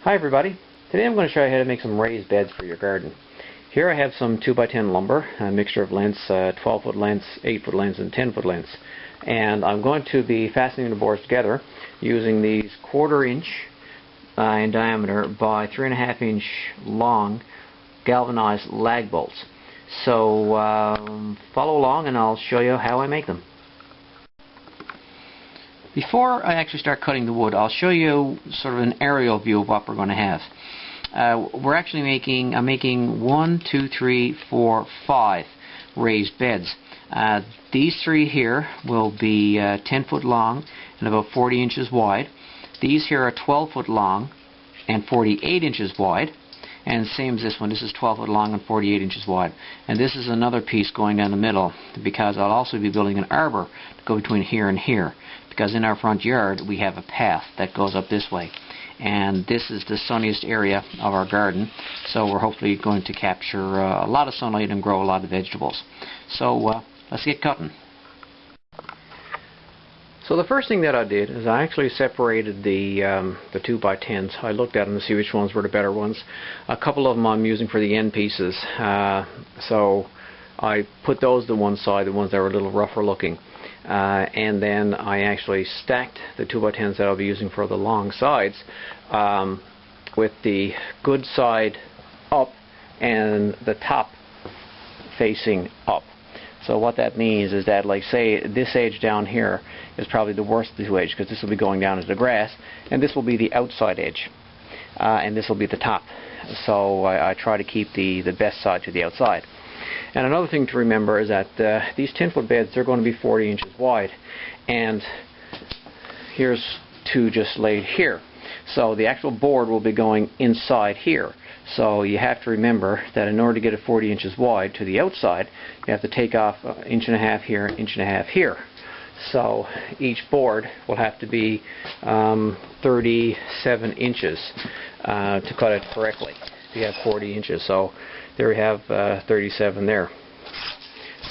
Hi everybody, today I'm going to show you how to make some raised beds for your garden. Here I have some 2x10 lumber, a mixture of lengths, 12 foot lengths, 8 foot lengths and 10 foot lengths. And I'm going to be fastening the boards together using these 1/4 inch in diameter by 3.5 inch long galvanized lag bolts. So follow along and I'll show you how I make them. Before I actually start cutting the wood, I'll show you sort of an aerial view of what we're going to have. I'm making 1, 2, 3, 4, 5 raised beds. These three here will be 10 foot long and about 40 inches wide. These here are 12 foot long and 48 inches wide. And same as this one, this is 12 foot long and 48 inches wide. And this is another piece going down the middle because I'll also be building an arbor to go between here and here. Because in our front yard we have a path that goes up this way. And this is the sunniest area of our garden, so we're hopefully going to capture a lot of sunlight and grow a lot of vegetables. So let's get cutting. So the first thing that I did is I actually separated the 2x10s. I looked at them to see which ones were the better ones. A couple of them I'm using for the end pieces, so I put those to one side, the ones that were a little rougher looking. And then I actually stacked the 2x10s that I'll be using for the long sides with the good side up and the top facing up. So what that means is that, like, say this edge down here is probably the worst of the two edges because this will be going down into the grass, and this will be the outside edge, and this will be the top. So I try to keep the best side to the outside. And another thing to remember is that these 10 foot beds, they're going to be 40 inches wide, and here's two just laid here. So the actual board will be going inside here. So you have to remember that in order to get it 40 inches wide to the outside, you have to take off 1.5 inches here, 1.5 inches here. So each board will have to be 37 inches to cut it correctly. You have 40 inches, so there we have 37 there.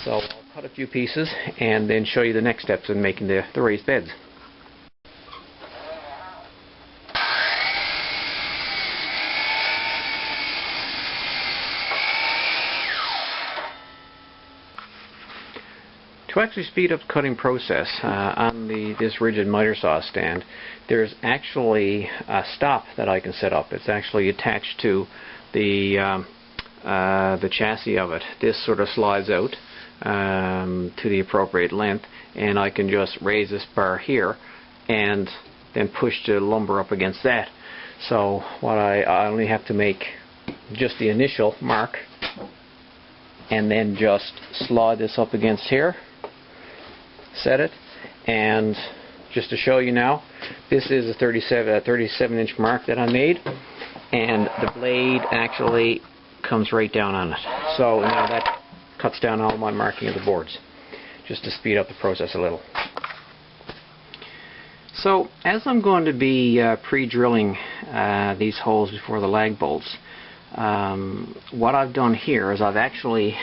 So I'll cut a few pieces and then show you the next steps in making the raised beds. To actually speed up the cutting process on this rigid miter saw stand, there's actually a stop that I can set up. It's actually attached to the chassis of it. This sort of slides out to the appropriate length, and I can just raise this bar here and then push the lumber up against that. So what I only have to make just the initial mark and then just slide this up against here, set it, and just to show you now, this is a 37 inch mark that I made, and the blade actually comes right down on it. So now that cuts down all my marking of the boards, just to speed up the process a little. So as I'm going to be pre-drilling these holes before the lag bolts, what I've done here is I've actually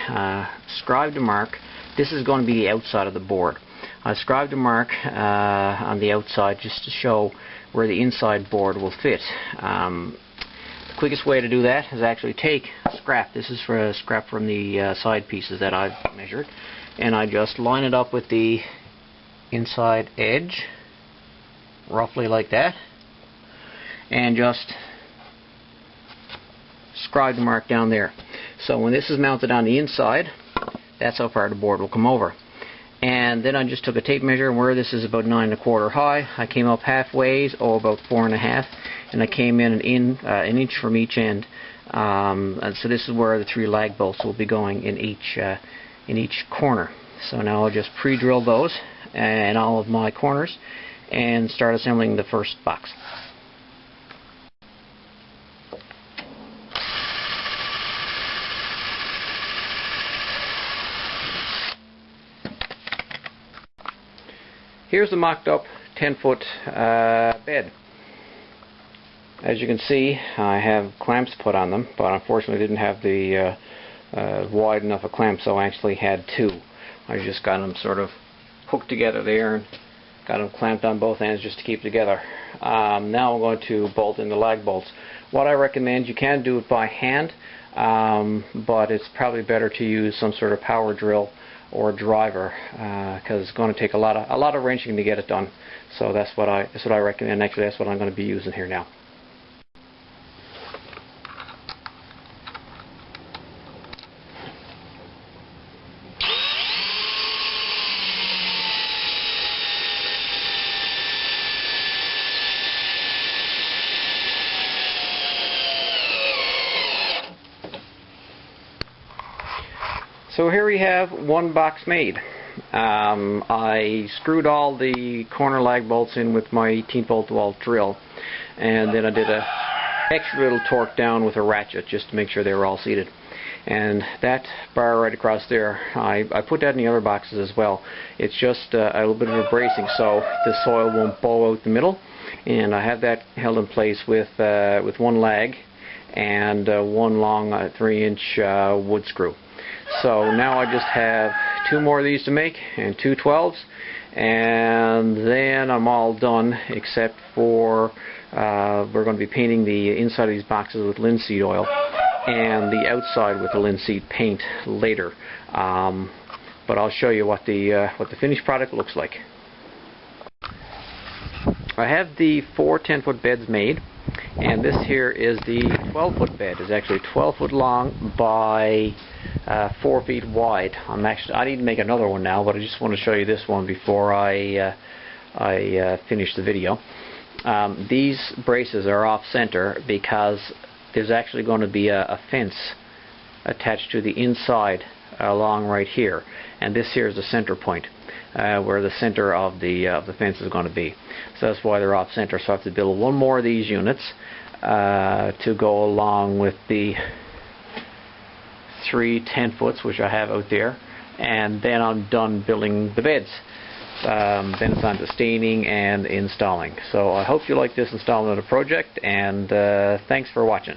scribed a mark. This is going to be the outside of the board. I scribed a mark on the outside just to show where the inside board will fit. The quickest way to do that is actually take scrap. This is for a scrap from the side pieces that I've measured, and I just line it up with the inside edge, roughly like that, and just scribe the mark down there. So when this is mounted on the inside, that's how far the board will come over. And then I just took a tape measure, and where this is about 9 1/4 high, I came up halfway, about 4.5, and I came in an inch from each end. And so this is where the 3 lag bolts will be going in each corner. So now I'll just pre-drill those in all of my corners and start assembling the first box. Here's the mocked up 10 foot bed. As you can see, I have clamps put on them, but unfortunately didn't have the wide enough a clamp, so I actually had 2. I just got them sort of hooked together there and Got them clamped on both ends just to keep together. Now I'm going to bolt in the lag bolts. What I recommend, you can do it by hand, but it's probably better to use some sort of power drill or driver, because it's going to take a lot of wrenching to get it done. So that's what I recommend. Actually, that's what I'm going to be using here now. So here we have one box made. I screwed all the corner lag bolts in with my 18 volt wall drill, and then I did a extra little torque down with a ratchet just to make sure they were all seated. And that bar right across there, I put that in the other boxes as well. It's just a little bit of a bracing so the soil won't bow out the middle, and I have that held in place with one lag and one long 3-inch wood screw. So now I just have 2 more of these to make and 2 12s, and then I'm all done, except for we're going to be painting the inside of these boxes with linseed oil and the outside with the linseed paint later. But I'll show you what the finished product looks like. I have the 4 10-foot beds made, and this here is the 12-foot bed. It's actually 12 foot long by 4 feet wide. I need to make another one now, but I just want to show you this one before I finish the video. These braces are off center because there's actually going to be a fence attached to the inside along right here, and this here is the center point where the center of the fence is going to be. So that's why they're off center. So I have to build one more of these units to go along with the 3 10-foots which I have out there, and then I'm done building the beds. Then it's on to staining and installing. So I hope you like this installment of the project, and thanks for watching.